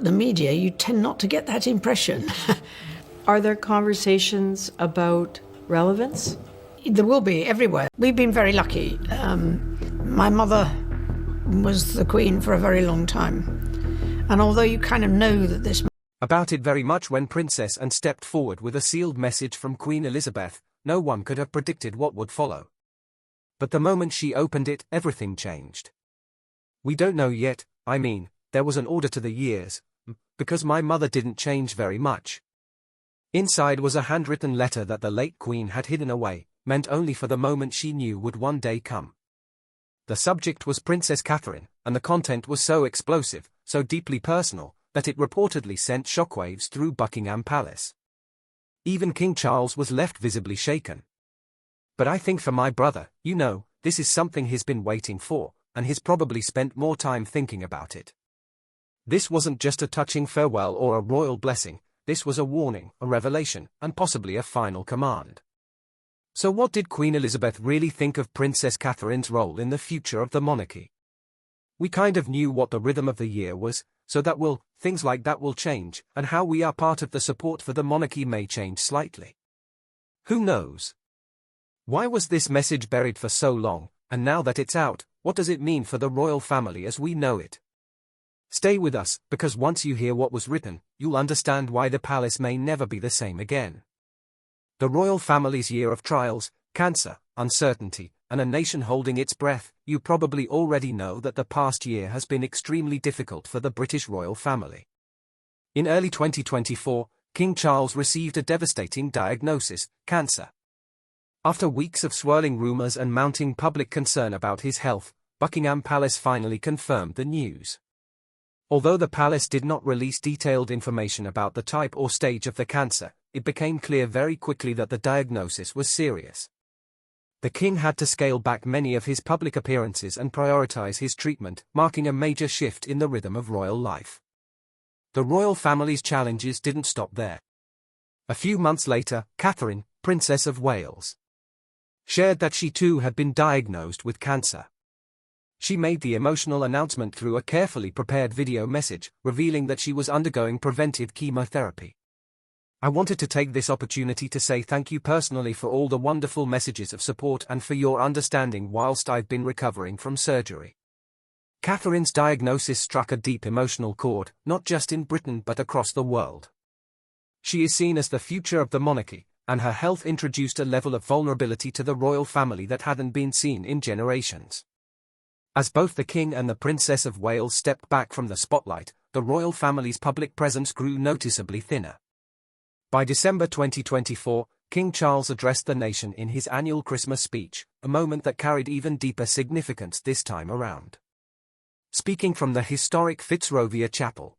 The media, you tend not to get that impression. Are there conversations about relevance? There will be everywhere. We've been very lucky. My mother was the Queen for a very long time. And although you kind of know that this... About it very much when Princess Anne stepped forward with a sealed message from Queen Elizabeth, no one could have predicted what would follow. But the moment she opened it, everything changed. We don't know yet, there was an order to the years, because my mother didn't change very much. Inside was a handwritten letter that the late Queen had hidden away, meant only for the moment she knew would one day come. The subject was Princess Catherine, and the content was so explosive, so deeply personal, that it reportedly sent shockwaves through Buckingham Palace. Even King Charles was left visibly shaken. But I think for my brother, this is something he's been waiting for, and he's probably spent more time thinking about it. This wasn't just a touching farewell or a royal blessing, this was a warning, a revelation, and possibly a final command. So what did Queen Elizabeth really think of Princess Catherine's role in the future of the monarchy? We kind of knew what the rhythm of the year was, so things like that will change, and how we are part of the support for the monarchy may change slightly. Who knows? Why was this message buried for so long, and now that it's out, what does it mean for the royal family as we know it? Stay with us, because once you hear what was written, you'll understand why the palace may never be the same again. The royal family's year of trials, cancer, uncertainty, and a nation holding its breath. You probably already know that the past year has been extremely difficult for the British royal family. In early 2024, King Charles received a devastating diagnosis, cancer. After weeks of swirling rumours and mounting public concern about his health, Buckingham Palace finally confirmed the news. Although the palace did not release detailed information about the type or stage of the cancer, it became clear very quickly that the diagnosis was serious. The king had to scale back many of his public appearances and prioritize his treatment, marking a major shift in the rhythm of royal life. The royal family's challenges didn't stop there. A few months later, Catherine, Princess of Wales, shared that she too had been diagnosed with cancer. She made the emotional announcement through a carefully prepared video message, revealing that she was undergoing preventive chemotherapy. I wanted to take this opportunity to say thank you personally for all the wonderful messages of support and for your understanding whilst I've been recovering from surgery. Catherine's diagnosis struck a deep emotional chord, not just in Britain but across the world. She is seen as the future of the monarchy, and her health introduced a level of vulnerability to the royal family that hadn't been seen in generations. As both the King and the Princess of Wales stepped back from the spotlight, the royal family's public presence grew noticeably thinner. By December 2024, King Charles addressed the nation in his annual Christmas speech, a moment that carried even deeper significance this time around. Speaking from the historic Fitzrovia Chapel,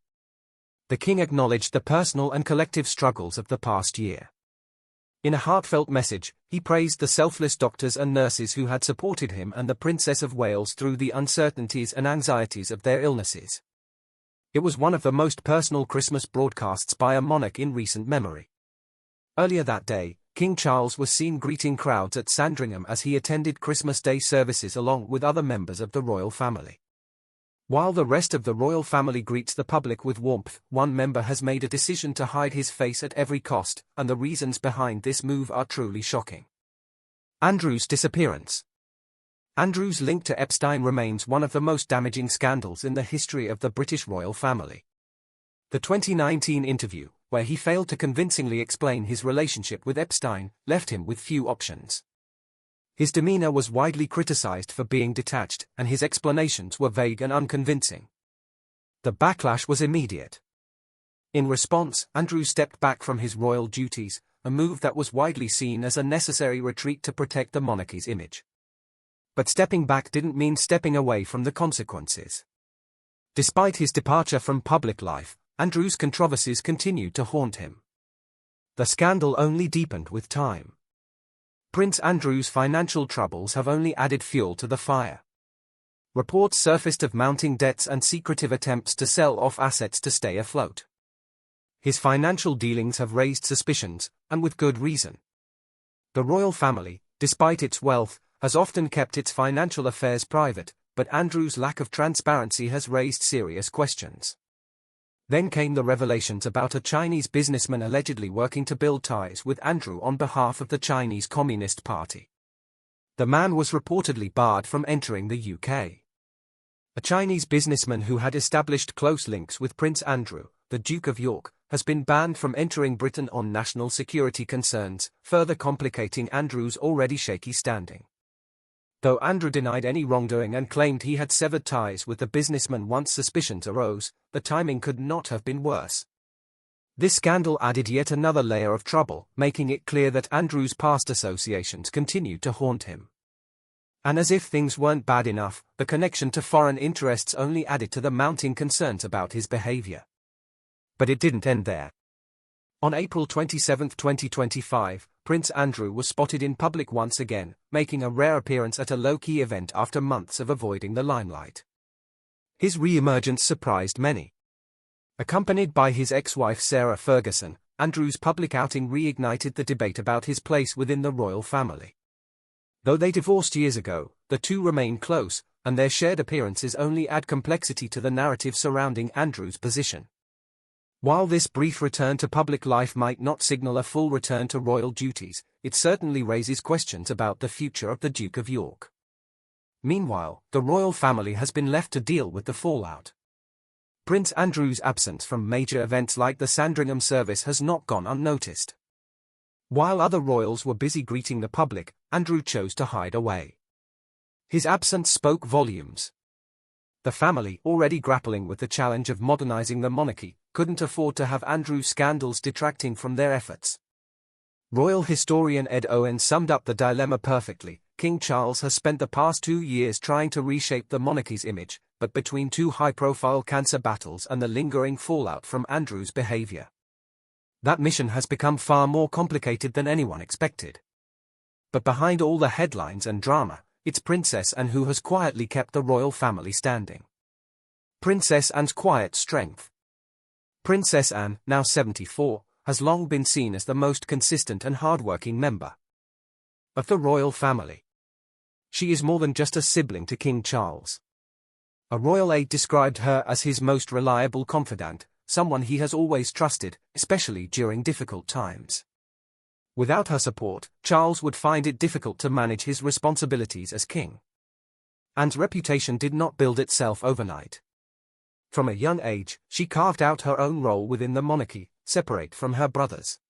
the King acknowledged the personal and collective struggles of the past year. In a heartfelt message, he praised the selfless doctors and nurses who had supported him and the Princess of Wales through the uncertainties and anxieties of their illnesses. It was one of the most personal Christmas broadcasts by a monarch in recent memory. Earlier that day, King Charles was seen greeting crowds at Sandringham as he attended Christmas Day services along with other members of the royal family. While the rest of the royal family greets the public with warmth, one member has made a decision to hide his face at every cost, and the reasons behind this move are truly shocking. Andrew's disappearance. Andrew's link to Epstein remains one of the most damaging scandals in the history of the British royal family. The 2019 interview, where he failed to convincingly explain his relationship with Epstein, left him with few options. His demeanor was widely criticized for being detached, and his explanations were vague and unconvincing. The backlash was immediate. In response, Andrew stepped back from his royal duties, a move that was widely seen as a necessary retreat to protect the monarchy's image. But stepping back didn't mean stepping away from the consequences. Despite his departure from public life, Andrew's controversies continued to haunt him. The scandal only deepened with time. Prince Andrew's financial troubles have only added fuel to the fire. Reports surfaced of mounting debts and secretive attempts to sell off assets to stay afloat. His financial dealings have raised suspicions, and with good reason. The royal family, despite its wealth, has often kept its financial affairs private, but Andrew's lack of transparency has raised serious questions. Then came the revelations about a Chinese businessman allegedly working to build ties with Andrew on behalf of the Chinese Communist Party. The man was reportedly barred from entering the UK. A Chinese businessman who had established close links with Prince Andrew, the Duke of York, has been banned from entering Britain on national security concerns, further complicating Andrew's already shaky standing. Though Andrew denied any wrongdoing and claimed he had severed ties with the businessman once suspicions arose, the timing could not have been worse. This scandal added yet another layer of trouble, making it clear that Andrew's past associations continued to haunt him. And as if things weren't bad enough, the connection to foreign interests only added to the mounting concerns about his behavior. But it didn't end there. On April 27, 2025, Prince Andrew was spotted in public once again, making a rare appearance at a low-key event after months of avoiding the limelight. His re-emergence surprised many. Accompanied by his ex-wife Sarah Ferguson, Andrew's public outing reignited the debate about his place within the royal family. Though they divorced years ago, the two remain close, and their shared appearances only add complexity to the narrative surrounding Andrew's position. While this brief return to public life might not signal a full return to royal duties, it certainly raises questions about the future of the Duke of York. Meanwhile, the royal family has been left to deal with the fallout. Prince Andrew's absence from major events like the Sandringham service has not gone unnoticed. While other royals were busy greeting the public, Andrew chose to hide away. His absence spoke volumes. The family, already grappling with the challenge of modernizing the monarchy, couldn't afford to have Andrew's scandals detracting from their efforts. Royal historian Ed Owen summed up the dilemma perfectly. King Charles has spent the past 2 years trying to reshape the monarchy's image, but between two high-profile cancer battles and the lingering fallout from Andrew's behavior, that mission has become far more complicated than anyone expected. But behind all the headlines and drama, it's Princess Anne who has quietly kept the royal family standing. Princess Anne's quiet strength. Princess Anne, now 74, has long been seen as the most consistent and hardworking member of the royal family. She is more than just a sibling to King Charles. A royal aide described her as his most reliable confidant, someone he has always trusted, especially during difficult times. Without her support, Charles would find it difficult to manage his responsibilities as king. Anne's reputation did not build itself overnight. From a young age, she carved out her own role within the monarchy, separate from her brothers.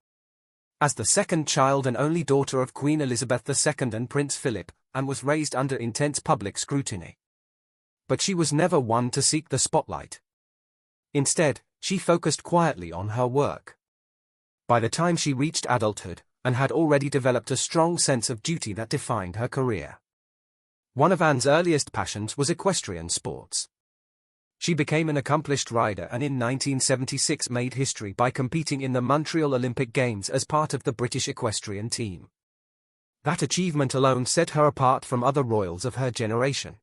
As the second child and only daughter of Queen Elizabeth II and Prince Philip, Anne was raised under intense public scrutiny. But she was never one to seek the spotlight. Instead, she focused quietly on her work. By the time she reached adulthood, Anne had already developed a strong sense of duty that defined her career. One of Anne's earliest passions was equestrian sports. She became an accomplished rider and in 1976 made history by competing in the Montreal Olympic Games as part of the British equestrian team. That achievement alone set her apart from other royals of her generation.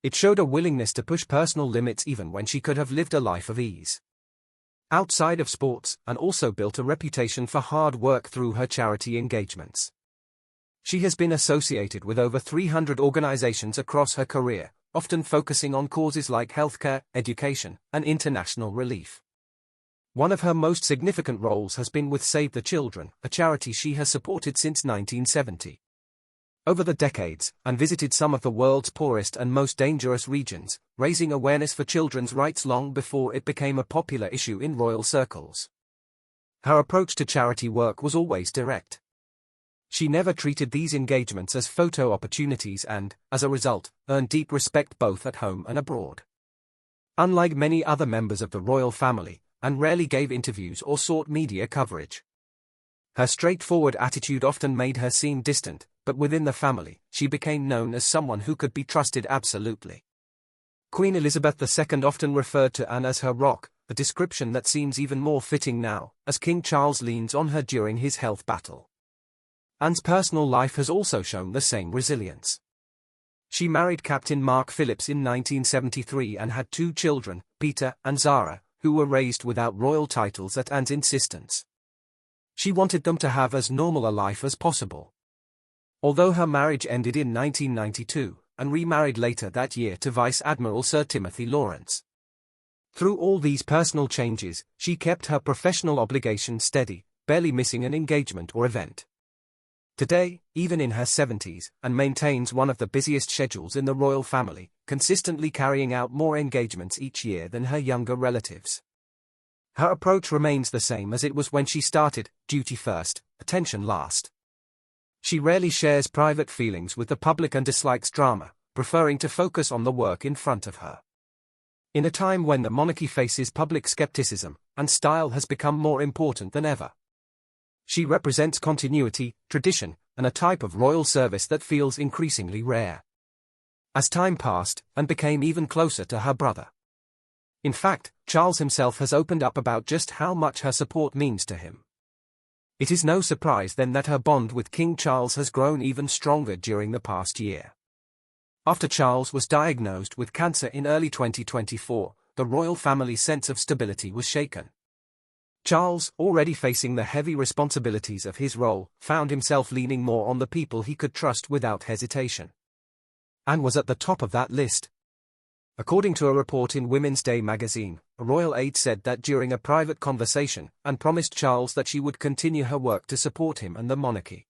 It showed a willingness to push personal limits even when she could have lived a life of ease outside of sports, and also built a reputation for hard work through her charity engagements. She has been associated with over 300 organizations across her career, often focusing on causes like healthcare, education, and international relief. One of her most significant roles has been with Save the Children, a charity she has supported since 1970. Over the decades, Anne visited some of the world's poorest and most dangerous regions, raising awareness for children's rights long before it became a popular issue in royal circles. Her approach to charity work was always direct. She never treated these engagements as photo opportunities and, as a result, earned deep respect both at home and abroad. Unlike many other members of the royal family, Anne rarely gave interviews or sought media coverage. Her straightforward attitude often made her seem distant, but within the family, she became known as someone who could be trusted absolutely. Queen Elizabeth II often referred to Anne as her rock, a description that seems even more fitting now, as King Charles leans on her during his health battle. Anne's personal life has also shown the same resilience. She married Captain Mark Phillips in 1973 and had 2 children, Peter and Zara, who were raised without royal titles at Anne's insistence. She wanted them to have as normal a life as possible. Although her marriage ended in 1992, and remarried later that year to Vice Admiral Sir Timothy Lawrence. Through all these personal changes, she kept her professional obligations steady, barely missing an engagement or event. Today, even in her 70s, and maintains one of the busiest schedules in the royal family, consistently carrying out more engagements each year than her younger relatives. Her approach remains the same as it was when she started: duty first, attention last. She rarely shares private feelings with the public and dislikes drama, preferring to focus on the work in front of her. In a time when the monarchy faces public skepticism, and style has become more important than ever, she represents continuity, tradition, and a type of royal service that feels increasingly rare. As time passed, and became even closer to her brother. In fact, Charles himself has opened up about just how much her support means to him. It is no surprise then that her bond with King Charles has grown even stronger during the past year. After Charles was diagnosed with cancer in early 2024, the royal family's sense of stability was shaken. Charles, already facing the heavy responsibilities of his role, found himself leaning more on the people he could trust without hesitation. Anne was at the top of that list. According to a report in Women's Day magazine, a royal aide said that during a private conversation, Anne promised Charles that she would continue her work to support him and the monarchy.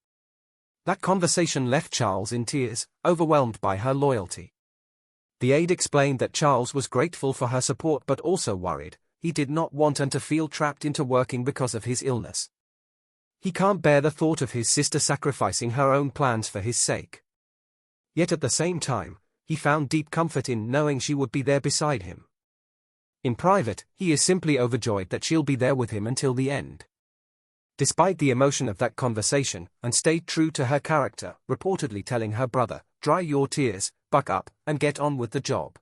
That conversation left Charles in tears, overwhelmed by her loyalty. The aide explained that Charles was grateful for her support but also worried. He did not want Anne to feel trapped into working because of his illness. He can't bear the thought of his sister sacrificing her own plans for his sake. Yet at the same time, he found deep comfort in knowing she would be there beside him. In private, he is simply overjoyed that she'll be there with him until the end. Despite the emotion of that conversation, Anne stayed true to her character, reportedly telling her brother, "Dry your tears, buck up, and get on with the job."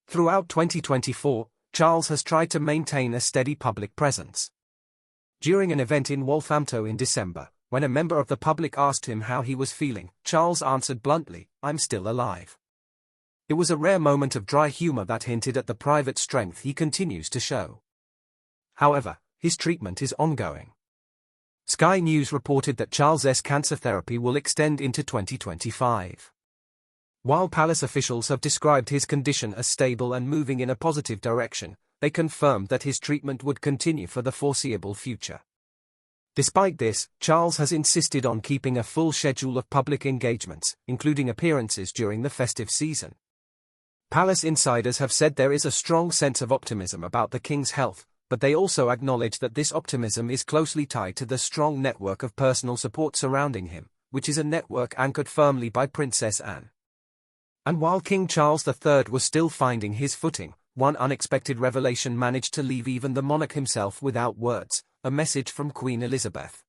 Throughout 2024, Charles has tried to maintain a steady public presence. During an event in Walthampton in December, when a member of the public asked him how he was feeling, Charles answered bluntly, "I'm still alive." It was a rare moment of dry humor that hinted at the private strength he continues to show. However, his treatment is ongoing. Sky News reported that Charles's cancer therapy will extend into 2025. While palace officials have described his condition as stable and moving in a positive direction, they confirmed that his treatment would continue for the foreseeable future. Despite this, Charles has insisted on keeping a full schedule of public engagements, including appearances during the festive season. Palace insiders have said there is a strong sense of optimism about the king's health, but they also acknowledge that this optimism is closely tied to the strong network of personal support surrounding him, which is a network anchored firmly by Princess Anne. And while King Charles III was still finding his footing, one unexpected revelation managed to leave even the monarch himself without words: a message from Queen Elizabeth.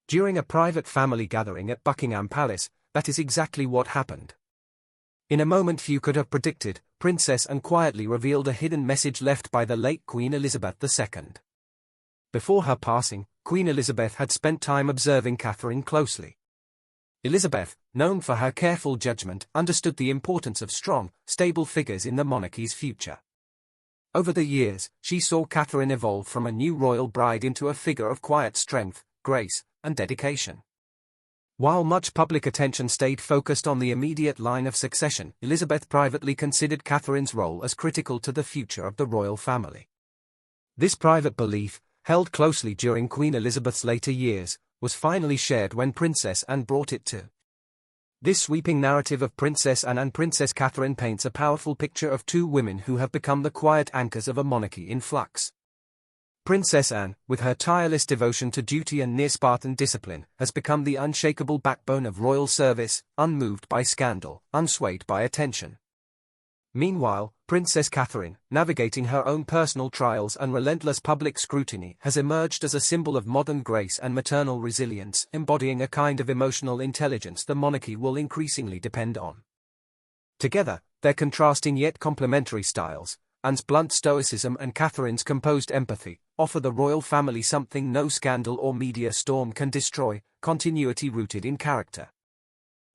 During a private family gathering at Buckingham Palace, that is exactly what happened. In a moment few could have predicted, Princess Anne quietly revealed a hidden message left by the late Queen Elizabeth II. Before her passing, Queen Elizabeth had spent time observing Catherine closely. Elizabeth, known for her careful judgment, understood the importance of strong, stable figures in the monarchy's future. Over the years, she saw Catherine evolve from a new royal bride into a figure of quiet strength, grace, and dedication. While much public attention stayed focused on the immediate line of succession, Elizabeth privately considered Catherine's role as critical to the future of the royal family. This private belief, held closely during Queen Elizabeth's later years, was finally shared when Princess Anne brought it to. This sweeping narrative of Princess Anne and Princess Catherine paints a powerful picture of two women who have become the quiet anchors of a monarchy in flux. Princess Anne, with her tireless devotion to duty and near-Spartan discipline, has become the unshakable backbone of royal service, unmoved by scandal, unswayed by attention. Meanwhile, Princess Catherine, navigating her own personal trials and relentless public scrutiny, has emerged as a symbol of modern grace and maternal resilience, embodying a kind of emotional intelligence the monarchy will increasingly depend on. Together, their contrasting yet complementary styles, Anne's blunt stoicism and Catherine's composed empathy, offer the royal family something no scandal or media storm can destroy: continuity rooted in character.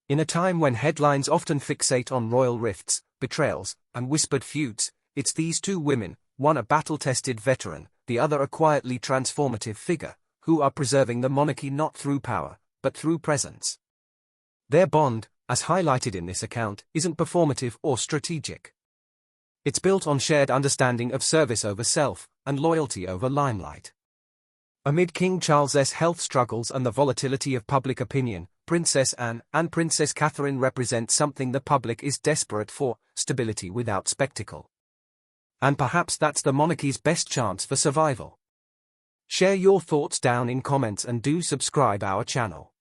In a time when headlines often fixate on royal rifts, betrayals, and whispered feuds, it's these two women, one a battle-tested veteran, the other a quietly transformative figure, who are preserving the monarchy not through power, but through presence. Their bond, as highlighted in this account, isn't performative or strategic. It's built on shared understanding of service over self, and loyalty over limelight. Amid King Charles's health struggles and the volatility of public opinion, Princess Anne and Princess Catherine represent something the public is desperate for: stability without spectacle. And perhaps that's the monarchy's best chance for survival. Share your thoughts down in comments and do subscribe our channel.